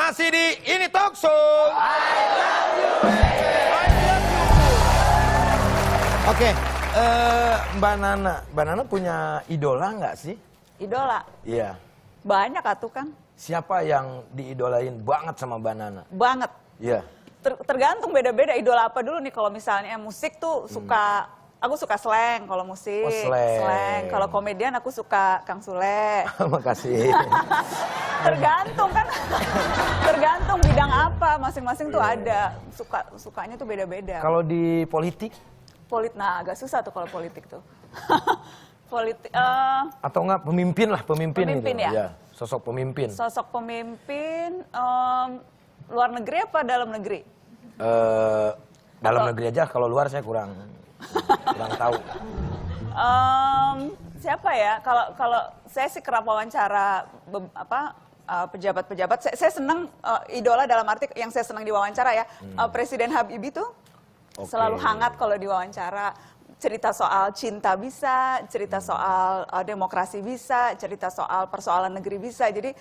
Masih di Ini Talk Show. Oke, Mbak Nana punya idola nggak sih? Idola? Iya. Banyak atuh kan. Siapa yang diidolain banget sama Mbak Nana? Banget. Iya. Tergantung beda-beda idola apa dulu nih. Kalau misalnya musik tuh suka, aku suka slang kalau musik. Oh, slang. Kalau komedian aku suka Kang Sule. Makasih. Tergantung kan. Tergantung bidang apa, masing-masing tuh ada. Sukanya tuh beda-beda. Kalau di politik? Nah agak susah tuh kalau politik tuh. Politik. Atau enggak pemimpin Pemimpin gitu. ya? Iya, sosok pemimpin. Sosok pemimpin luar negeri apa dalam negeri? Dalam negeri aja, kalau luar saya kurang tahu. Siapa ya? Kalau saya sih kerap wawancara pejabat-pejabat. Saya senang idola dalam arti yang saya senang diwawancara ya. Presiden Habibie tuh selalu hangat kalau diwawancara. Cerita soal cinta bisa, cerita soal demokrasi bisa, cerita soal persoalan negeri bisa. Jadi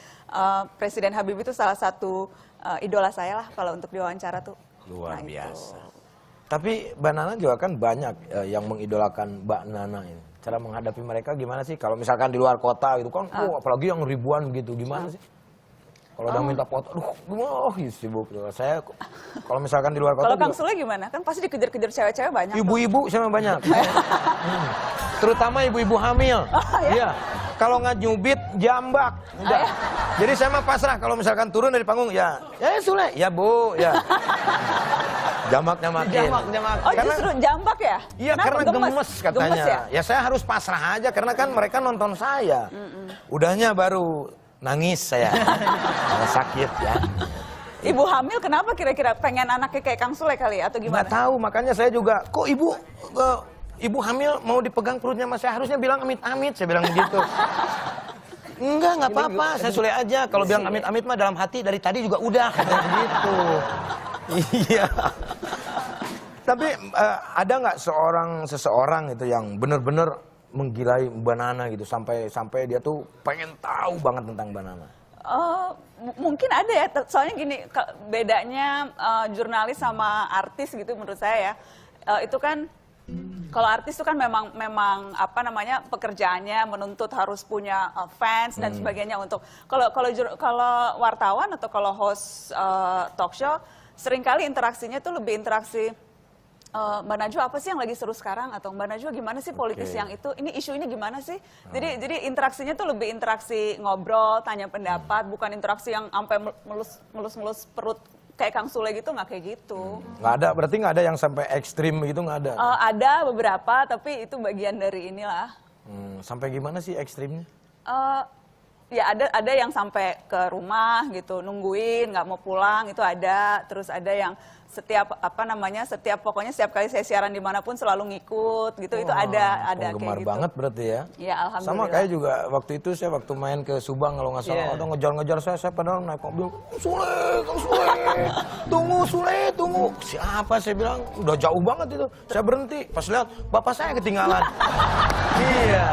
Presiden Habibie itu salah satu idola saya lah kalau untuk diwawancara tuh. Luar biasa. Tapi Mbak Nana juga kan banyak yang mengidolakan Mbak Nana ini. Cara menghadapi mereka gimana sih? Kalau misalkan di luar kota gitu kan, apalagi yang ribuan gitu, gimana sih? Kalau udah minta foto, aduh gimana? Sibuk. Saya kalau misalkan di luar kota. Kalau Kang Sule gimana? Kan pasti dikejar-kejar cewek-cewek banyak. Ibu-ibu sama banyak. Terutama ibu-ibu hamil. Iya. Kalau nggak nyubit, jambak. Udah. Jadi saya mah pasrah kalau misalkan turun dari panggung, ya Sule, ya Bu, ya. Jamaknya makin. Oh justru jambak ya? Iya, karena gemes katanya. Gemes ya? Ya saya harus pasrah aja karena kan mereka nonton saya. Udahnya baru nangis saya. Karena sakit ya. Ibu hamil kenapa kira-kira? Pengen anaknya kayak Kang Sule kali atau gimana? Nggak tahu, makanya saya juga, kok ibu hamil mau dipegang perutnya mas, saya harusnya bilang amit-amit, saya bilang begitu. Nggak apa-apa, saya Sule aja. Kalau bilang amit-amit mah dalam hati dari tadi juga udah, katanya gitu. Iya. Tapi ada nggak seseorang itu yang benar-benar menggilai Mbak Nana gitu sampai dia tuh pengen tahu banget tentang Mbak Nana? Mungkin ada ya, soalnya gini, bedanya jurnalis sama artis gitu menurut saya ya. Itu kan kalau artis itu kan memang apa namanya pekerjaannya menuntut harus punya fans dan sebagainya untuk kalau wartawan atau kalau host talk show seringkali interaksinya tuh lebih interaksi Mbak Najwa apa sih yang lagi seru sekarang, atau Mbak Najwa gimana sih politis yang itu, ini isu ini gimana sih. Jadi interaksinya tuh lebih interaksi ngobrol, tanya pendapat, bukan interaksi yang sampai melus perut kayak Kang Sule gitu, nggak kayak gitu. Nggak ada, berarti nggak ada yang sampai ekstrim gitu, nggak ada? Ada beberapa, tapi itu bagian dari inilah. Sampai gimana sih ekstrimnya? Ya ada yang sampai ke rumah gitu, nungguin, nggak mau pulang, itu ada. Terus ada yang pokoknya setiap kali saya siaran dimanapun selalu ngikut gitu. Itu ada kayak penggemar gitu. banget berarti ya? Ya alhamdulillah. Sama kayak juga waktu itu saya waktu main ke Subang kalau nggak salah, ada ngejar-ngejar saya padahal naik mobil, Sule, Kang Sule, tunggu Sule, tunggu. Siapa, saya bilang, udah jauh banget itu. Saya berhenti, pas lihat bapak saya ketinggalan. Iya.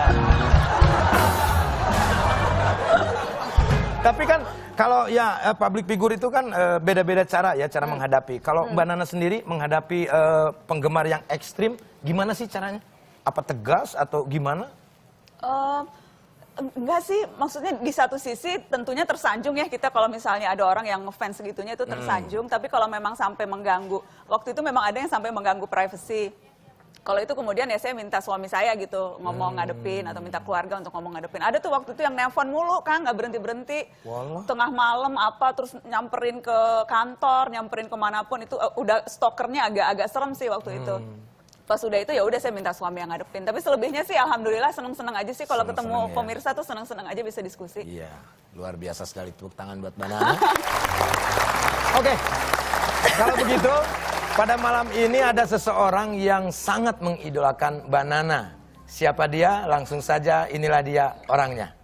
Tapi kan kalau ya public figure itu kan beda-beda cara menghadapi. Kalau Mbak Nana sendiri menghadapi penggemar yang ekstrim, gimana sih caranya? Apa tegas atau gimana? Enggak sih, maksudnya di satu sisi tentunya tersanjung ya kita kalau misalnya ada orang yang ngefans segitunya itu tersanjung. Tapi kalau memang sampai mengganggu, waktu itu memang ada yang sampai mengganggu privacy. Kalau itu kemudian ya saya minta suami saya gitu ngomong ngadepin, atau minta keluarga untuk ngomong ngadepin. Ada tuh waktu itu yang nelpon mulu kan, nggak berhenti-berhenti. Tengah malam terus nyamperin ke kantor, nyamperin kemanapun, itu udah stalkernya agak serem sih waktu itu. Pas udah itu ya udah saya minta suami yang ngadepin. Tapi selebihnya sih alhamdulillah seneng-seneng aja sih kalau ketemu pemirsa tuh seneng-seneng aja bisa diskusi. Iya, luar biasa sekali, tepuk tangan buat Mbak Nana. Oke, kalau begitu pada malam ini ada seseorang yang sangat mengidolakan Mbak Nana. Siapa dia? Langsung saja, inilah dia orangnya.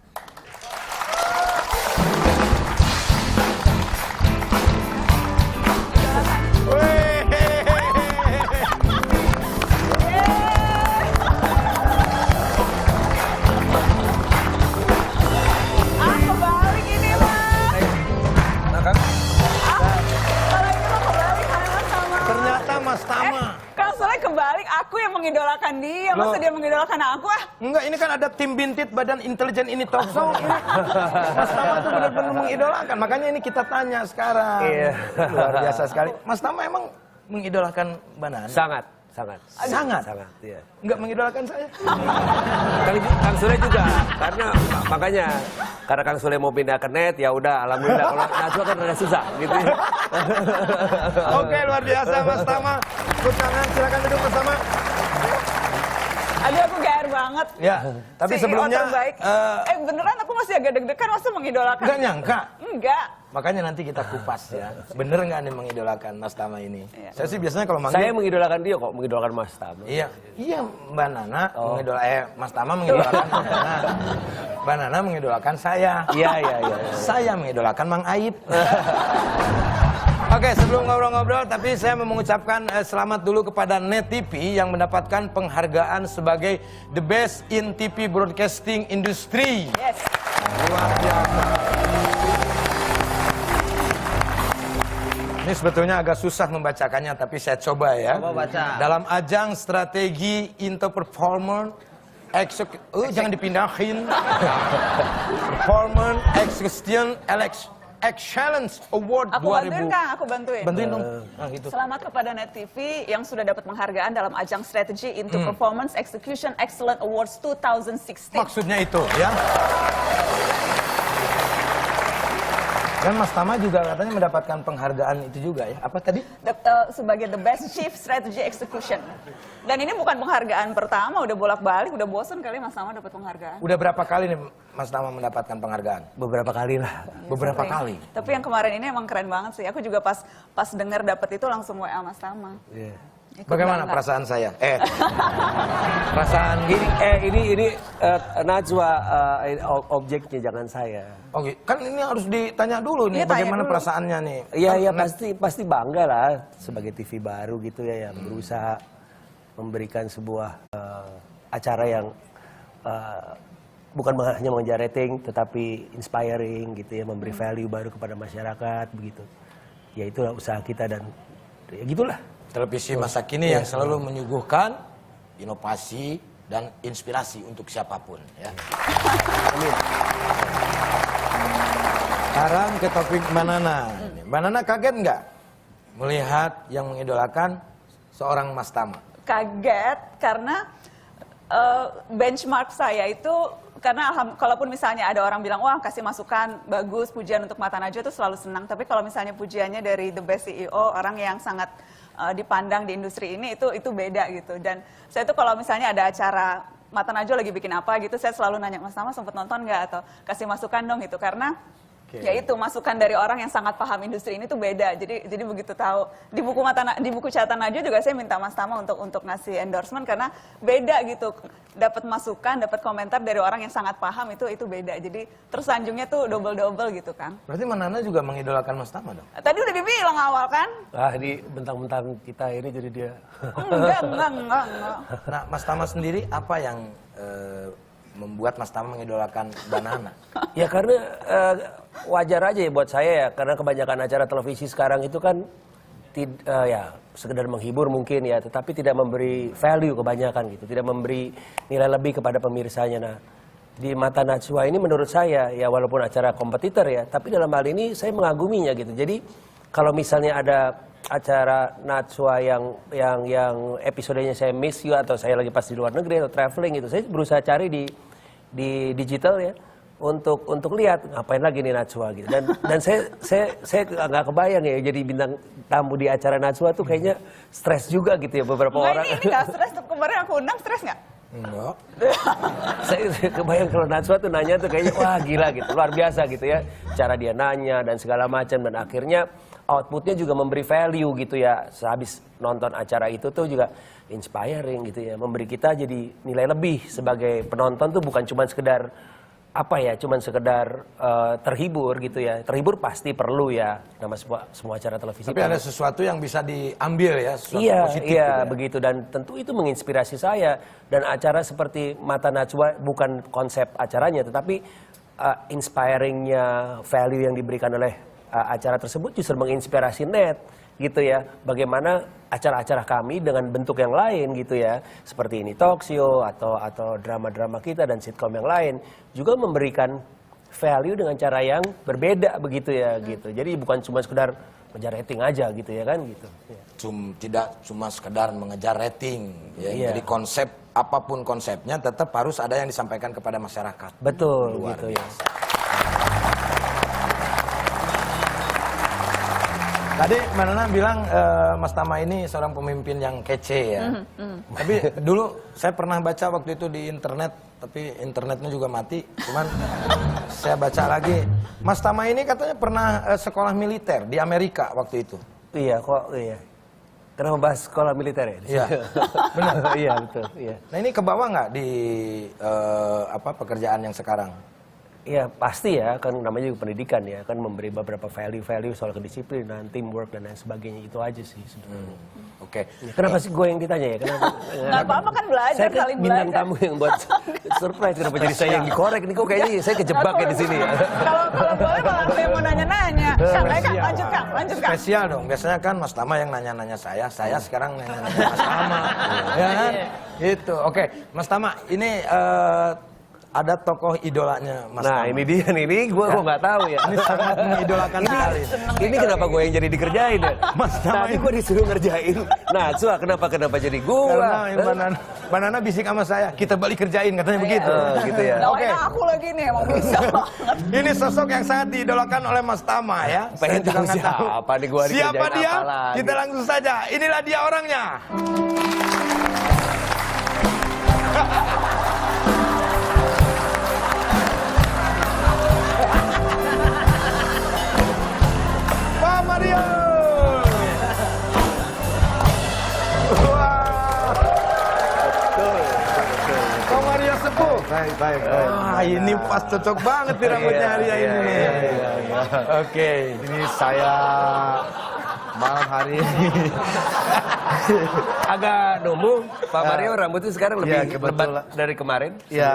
Aku balik ini, Mas. Nah kan? masa dia mengidolakan aku ah? Enggak, ini kan ada tim Bintit Badan Intelijen ini talk show. Ini Mas Tama tuh benar-benar mengidolakan. Makanya ini kita tanya sekarang. Iya. Luar biasa sekali. Mas Tama emang mengidolakan Banana? Sangat. Sangat? Sangat, iya. Enggak mengidolakan saya? Kang Sule juga, makanya karena Kang Sule mau pindah ke net, ya udah, alhamdulillah. Kalau Najwa kan rada susah, gitu. Oke, luar biasa Mas Tama. Tepuk tangan, silakan duduk Mas Tama. Aduh aku GR banget. Ya, tapi CEO sebelumnya, terbaik. Beneran aku masih agak deg-degan masa mengidolakan. enggak nyangka. Enggak. Makanya nanti kita kupas ya. Bener nggak nih mengidolakan Mas Tama ini? Iya. Saya sih biasanya kalau manggil. Saya mengidolakan dia kok, mengidolakan Mas Tama. Iya, Mbak Nana Mas Tama mengidolakan Mbak Nana. Mbak Nana mengidolakan saya. Iya. Saya mengidolakan Mang Aib. Oke, sebelum ngobrol-ngobrol, tapi saya mau mengucapkan selamat dulu kepada Net TV yang mendapatkan penghargaan sebagai The Best in TV Broadcasting Industry. Yes. Luar biasa. Ini sebetulnya agak susah membacakannya, tapi saya coba ya. Coba baca. Dalam ajang strategi Into Performance, jangan dipindahin. Performance Execution Excellence Award Aku 2000. bantuin Kang, aku bantuin. Bantuin dong. Nah, gitu. Selamat kepada Net TV yang sudah dapat penghargaan dalam ajang strategi Into Performance Execution Excellent Awards 2016. Maksudnya itu ya. Dan Mas Tama juga katanya mendapatkan penghargaan itu juga ya. Apa tadi? Sebagai the best chief strategy execution. Dan ini bukan penghargaan pertama, udah bolak-balik, udah bosen kali Mas Tama dapat penghargaan. Udah berapa kali nih Mas Tama mendapatkan penghargaan? Beberapa kali lah. Beberapa Sering. kali. Tapi yang kemarin ini emang keren banget sih. Aku juga pas dengar dapat itu langsung WA Mas Tama. Iya. Ikut Bagaimana bangga. perasaan saya? Perasaan Ini Najwa objeknya, jangan saya. Oh, kan ini harus ditanya dulu nih, Iya, tanya bagaimana dulu. perasaannya nih? Iya Kan pasti bangga lah sebagai TV baru gitu ya, yang berusaha memberikan sebuah acara yang bukan hanya mengejar rating tetapi inspiring gitu ya, memberi value baru kepada masyarakat begitu. Ya itulah usaha kita dan ya gitulah. televisi masa kini yang selalu menyuguhkan inovasi dan inspirasi untuk siapapun ya. Amin. Sekarang ke topik Mbak Nana. Mbak Nana kaget nggak melihat yang mengidolakan seorang Mas Tama? Kaget karena benchmark saya itu karena kalaupun misalnya ada orang bilang wah kasih masukan bagus pujian untuk Mata Najwa itu selalu senang, tapi kalau misalnya pujiannya dari the best CEO, orang yang sangat dipandang di industri ini itu beda gitu. Dan saya tuh kalau misalnya ada acara Mata Najwa lagi bikin apa gitu, saya selalu nanya Mas Tama sempet nonton nggak atau kasih masukan dong gitu, karena ya itu masukan dari orang yang sangat paham industri ini tuh beda. Jadi begitu tahu di buku catatan Najwa juga saya minta Mas Tama untuk ngasih endorsement karena beda gitu. Dapat masukan, dapat komentar dari orang yang sangat paham itu beda. Jadi tersanjungnya tuh double gitu kan. Berarti Mbak Nana juga mengidolakan Mas Tama dong? Tadi udah dibilang awal kan? Di bentang-bentang kita ini jadi dia. Enggak. Nah, Mas Tama sendiri apa yang membuat Mas Tama mengidolakan Mbak Nana? Ya karena wajar aja ya buat saya ya, karena kebanyakan acara televisi sekarang itu kan ya sekedar menghibur mungkin ya, tetapi tidak memberi value kebanyakan gitu, tidak memberi nilai lebih kepada pemirsanya. Nah, di Mata Najwa ini menurut saya ya walaupun acara kompetitor ya, tapi dalam hal ini saya mengaguminya gitu. Jadi kalau misalnya ada acara Najwa yang episodenya saya miss you atau saya lagi pas di luar negeri atau traveling gitu, saya berusaha cari di digital ya untuk lihat ngapain lagi nih Najwa gitu. Dan saya nggak kebayang ya jadi bintang tamu di acara Najwa tuh kayaknya stres juga gitu ya beberapa Enggak, orang. ini nggak stres. Kemarin aku undang stres nggak? Enggak. Saya kebayang kalau Najwa tuh nanya tuh kayaknya wah gila gitu, luar biasa gitu ya. Cara dia nanya dan segala macam, dan akhirnya outputnya juga memberi value gitu ya. Sehabis nonton acara itu tuh juga inspiring gitu ya, memberi kita jadi nilai lebih sebagai penonton tuh bukan cuma sekedar cuman sekedar terhibur gitu ya. Terhibur pasti perlu ya, nama semua acara televisi. Tapi ada sesuatu yang bisa diambil ya, sesuatu positif. Iya, gitu ya. begitu, dan tentu itu menginspirasi saya. Dan acara seperti Mata Najwa bukan konsep acaranya, tetapi inspiringnya value yang diberikan oleh acara tersebut justru menginspirasi net. gitu ya, bagaimana acara-acara kami dengan bentuk yang lain gitu ya, seperti ini talk show atau drama-drama kita dan sitkom yang lain juga memberikan value dengan cara yang berbeda begitu ya gitu. Jadi bukan cuma sekedar mengejar rating aja gitu ya kan gitu. Ya. Tidak cuma sekedar mengejar rating ya. Iya. Jadi konsep apapun konsepnya tetap harus ada yang disampaikan kepada masyarakat. Betul Luar gitu biasa. ya. Tadi Mbak Nana bilang Mas Tama ini seorang pemimpin yang kece ya. Tapi dulu saya pernah baca waktu itu di internet, tapi internetnya juga mati. Cuman saya baca lagi, Mas Tama ini katanya pernah sekolah militer di Amerika waktu itu. Iya kok iya. Kenapa bahas sekolah militer ya? Iya, benar. Iya betul. Iya. Nah ini kebawa nggak di pekerjaan yang sekarang? Ya pasti ya, kan namanya juga pendidikan ya, kan memberi beberapa value-value soal kedisiplinan, teamwork dan lain sebagainya, itu aja sih sebenarnya. Oke. Ya, kenapa sih gue yang ditanya ya? Kenapa? Nggak apa-apa kan belajar, Saya kan saling bintang belajar. tamu yang buat surprise, kenapa jadi saya yang dikorek nih? Kok kayaknya saya kejebak ya di sini ya? Kalau boleh malah aku yang mau nanya-nanya. Kang, lanjut Kang. Spesial dong, biasanya kan Mas Tama yang nanya-nanya saya sekarang nanya-nanya Mas Tama. Ya kan? Gitu, oke. Mas Tama, ini ada tokoh idolanya Mas Nah Tama. ini dia nih, ini gue nggak tahu ya. Ini sangat mengidolakan sekali. Ini kenapa gue yang jadi dikerjain ya? Mas Tama Tadi gue disuruh ngerjain. Nah, kenapa jadi gue? Karena Mbak Nana bisik sama saya, kita balik kerjain katanya begitu. Gitu ya. Nah, Oke. aku lagi nih emang bisa banget. Ini sosok yang sangat diidolakan oleh Mas Tama ya. Pengen Saya juga tahu nggak siapa nih gua Siapa dikerjain dia? apa lagi? Kita langsung saja. Inilah dia orangnya. Pak Mario. Wah. Pak Mario Sepuh. Baik. Ah, ini pas cocok banget nih rambutnya hari ini nih. Oke. Ini saya malam hari ini. Agak nunggu, Pak Mario rambutnya sekarang lebih Ya, kebetulan. lebat dari kemarin. Ya,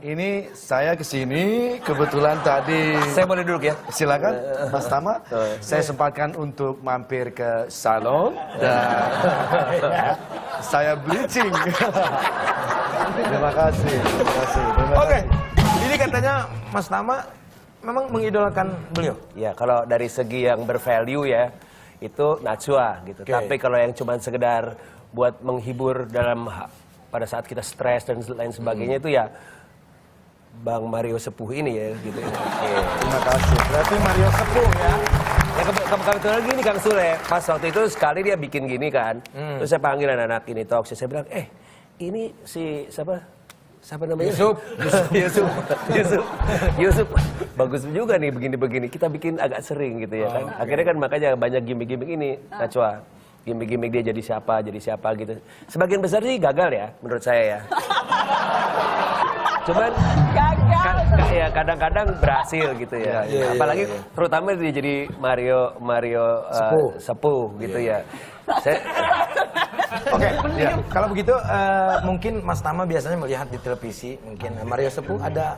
ini saya kesini kebetulan tadi. Saya boleh duduk ya? Silakan, Mas Tama. Saya sempatkan untuk mampir ke salon dan saya bleaching. Terima kasih. Oke. Ini katanya Mas Tama memang mengidolakan beliau. Ya, kalau dari segi yang bervalue ya, itu Najwa gitu. Oke. Tapi kalau yang cuma sekedar buat menghibur pada saat kita stres dan lain sebagainya itu ya Bang Mario Sepuh ini ya gitu. Terima kasih. Berarti Mario Sepuh ya. Ya kebetulan gini Kang Sule, pas waktu itu sekali dia bikin gini kan, terus saya panggil anak-anak ini talk show, saya bilang, ini si siapa namanya? Yusuf. Bagus juga nih begini-begini. Kita bikin agak sering gitu ya kan. Akhirnya kan makanya banyak gimmick-gimmick ini, Najwa. Gimmick-gimmick dia jadi siapa gitu. Sebagian besar sih gagal ya menurut saya ya. Cuman Gagal. ya kadang-kadang berhasil gitu ya. Apalagi terutama dia jadi Mario Sepuh gitu ya. Oke, ya. Kalau begitu mungkin Mas Tama biasanya melihat di televisi, mungkin Mario Sepuh ada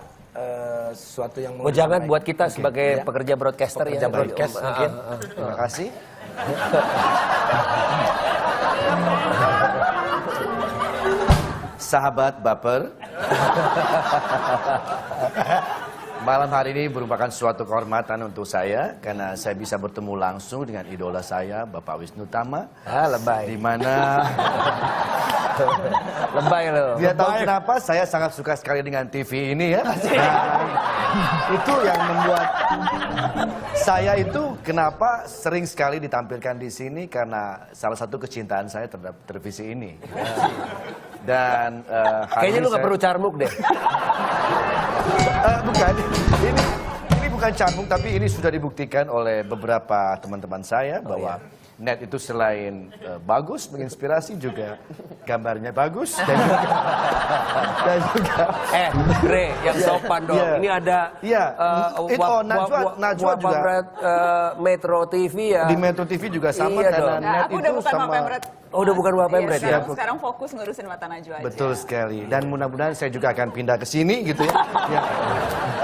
sesuatu yang mau Jangan disampaikan. buat kita sebagai Ya. pekerja broadcaster Pekerja ya. broadcast mungkin. Terima kasih. Sahabat baper. Malam hari ini merupakan suatu kehormatan untuk saya karena saya bisa bertemu langsung dengan idola saya, Bapak Wisnu Tama. Lebay. Di mana Lebay loh. dia tahu kenapa saya sangat suka sekali dengan TV ini ya. Dan itu yang membuat saya itu kenapa sering sekali ditampilkan di sini karena salah satu kecintaan saya terhadap televisi ini. Dan Kayaknya lu nggak perlu carmuk deh. bukan, ini bukan cambung, tapi ini sudah dibuktikan oleh beberapa teman-teman saya bahwa net itu selain bagus, menginspirasi juga gambarnya bagus dan juga Bre, yang sopan dong. Iya. Ini ada Iya. Najwa juga. Metro TV ya. di Metro TV juga sama Iya karena dong. Nah, net aku udah itu bukan sama Pemret Oh, udah bukan Wah Pemret ya? Sekarang fokus ngurusin Mata Najwa aja. Betul sekali. Dan mudah-mudahan saya juga akan pindah ke sini gitu ya. Ya.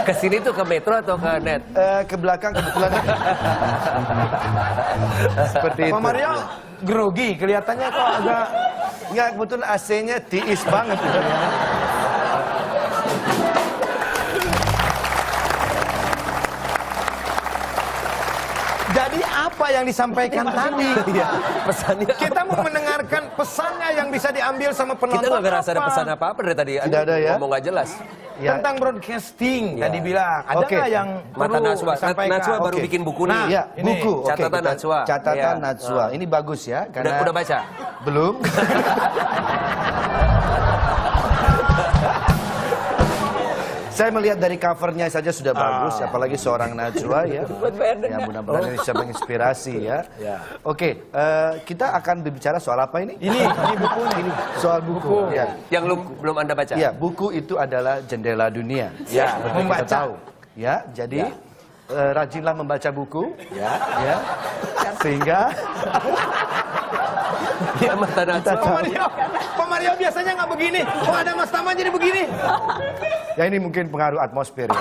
Ke sini tuh ke Metro atau ke Net? Ke belakang kebetulan. Seperti itu. Pak Mario grogi, kelihatannya kok agak... Nggak, kebetulan AC-nya tiis banget gitu ya. Jadi apa yang disampaikan tadi? Iya, pesannya Kita mau mendengarkan pesannya yang bisa diambil sama penonton. kita nggak ngerasa ada pesan apa-apa dari tadi. Tidak ada ya? Ngomong nggak jelas. Ya. Tentang broadcasting Ya. tadi bilang. Ada Oke. nggak yang Mata perlu Najwa. disampaikan? Najwa baru Oke. bikin buku nih. Nah, Ya, ini. buku. Oke, Catatan kita- Najwa. Catatan Iya. Najwa. Ini bagus ya. Karena Udah baca? Belum. Saya melihat dari covernya saja sudah bagus, apalagi seorang Najwa ya. Buat bayar denda. Ya mudah-mudahan ini bisa menginspirasi ya. Ya. Oke, kita akan berbicara soal apa ini? Ini buku nih. Ini soal buku. Ya. Yang belum Anda baca? Ya, buku itu adalah jendela dunia. Ya, seperti membaca. kita tahu. Ya, jadi rajinlah membaca buku. Ya. Sehingga Iya, Mata Najwa. Pak Mario biasanya nggak begini. Oh ada Mas Tama jadi begini. ya ini mungkin pengaruh atmosfer ya.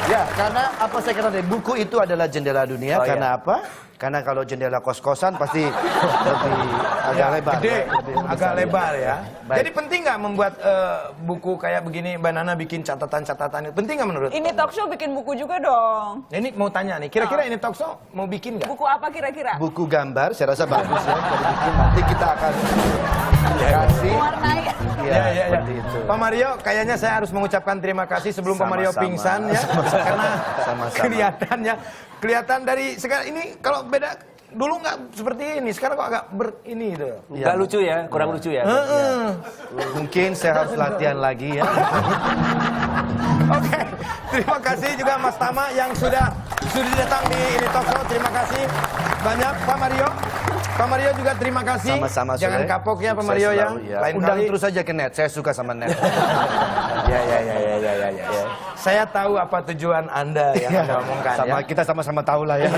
Ya, karena apa saya katakan tadi, buku itu adalah jendela dunia. Oh, Karena apa? Karena kalau jendela kos-kosan pasti lebih agak lebar. Gede, ya, lebih agak besar, lebar ya. Baik. Jadi penting nggak membuat buku kayak begini, Mbak Nana bikin catatan-catatan itu penting nggak menurut? Ini talk show bikin buku juga dong. Ini mau tanya nih, kira-kira ini talk show mau bikin nggak? Buku apa kira-kira? Buku gambar, saya rasa bagus ya. Kalau bikin nanti kita akan kasih. Mewarnai. Ya, seperti itu. Pak Mario, kayaknya saya harus mengucapkan terima kasih sebelum Pak Mario Sama-sama. pingsan ya, karena Sama-sama. kelihatan dari sekarang ini kalau beda dulu nggak seperti ini, sekarang kok agak ini gitu. Nggak lucu ya, kurang lucu ya. Mungkin saya harus latihan lagi ya. Oke, terima kasih juga Mas Tama yang sudah datang di ini talk show. Terima kasih banyak Pak Mario. Pak Mario juga terima kasih. Sama-sama. Jangan Sule. kapok ya Pak Sukses Mario ya. selalu, Lain Undang kali terus aja ke net. Saya suka sama net. Ya. saya tahu apa tujuan Anda yang Anda omongkan Sama ya. kita sama-sama tahu lah ya.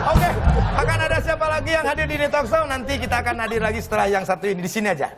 Oke, akan ada siapa lagi yang hadir di ini talk show? Nanti kita akan hadir lagi setelah yang satu ini di sini aja.